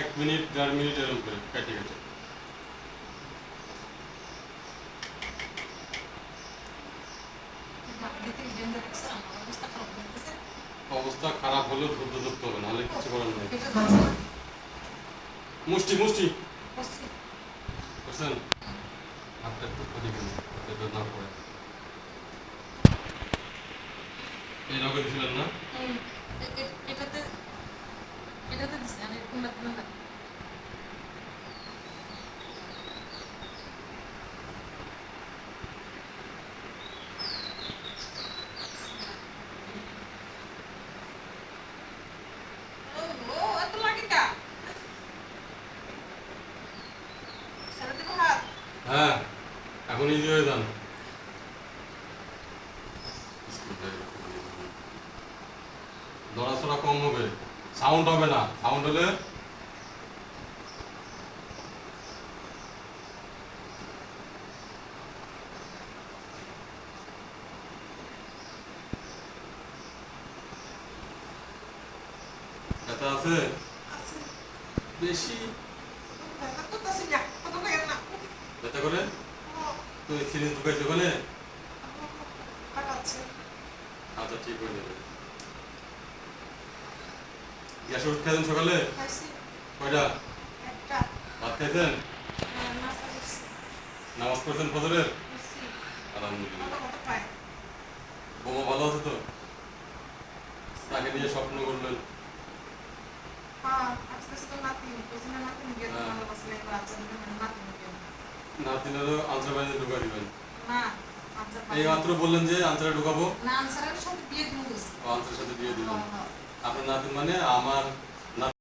1 minute 1.5 minute এরকম করে কেটে কেটে। অবস্থা খারাপ হলেও ধৈর্য ধরতে হবে, নাহলে কিছু করার নেই। মুষ্টি মুষ্টি বুঝছেন, হাতটা একটু ক্ষতি করছে যাতে না পড়ে। এই রকম দিছিলেন না? এটাতে এটাতে দিছি আমি কোনটা কোনটা ও এত লাগে কা সারা দিব হাত হ্যাঁ, এখন ইজি হয়ে যান। নড়াচড়া কম হবে, সাউন্ড হবে না। সাউন্ড হলে ব্যথা আছে আছে বেশি, ব্যথা করতেছি না কত লাগে না ব্যথা করে তুই সিরিঞ্জ ঢুকাইছে ওখানে। কাটাচ্ছে আচ্ছা, ঠিক হয়ে যাবে। গ্যাস ওষুধ খাইছেন সকালে? খাইছি কয়টা? একটা ভাত খাইছেন? না খাইছি নামাজ পড়ছেন ফজরের? খাইছি আলহামদুলিল্লাহ। কত পায় বোমা ভালো আছে তো? তাকে নিয়ে স্বপ্ন করলেন? হ্যাঁ আজকে তো নাতি পেছনে নাতি গিয়ে তো ভালো বসলে বাচ্চা দিলে মানে নাতি গিয়ে নাতিনেরও আনসার বাইরে ঢুকা দিবেন। না আচ্ছা এই মাত্র বললেন যে আনসারে ঢুকাবো। না আনসারের সাথে বিয়ে দিয়ে দিছি আনসারের সাথে দিয়ে দিবেন। হ্যাঁ হ্যাঁ আপনার নাতিন মানে আমার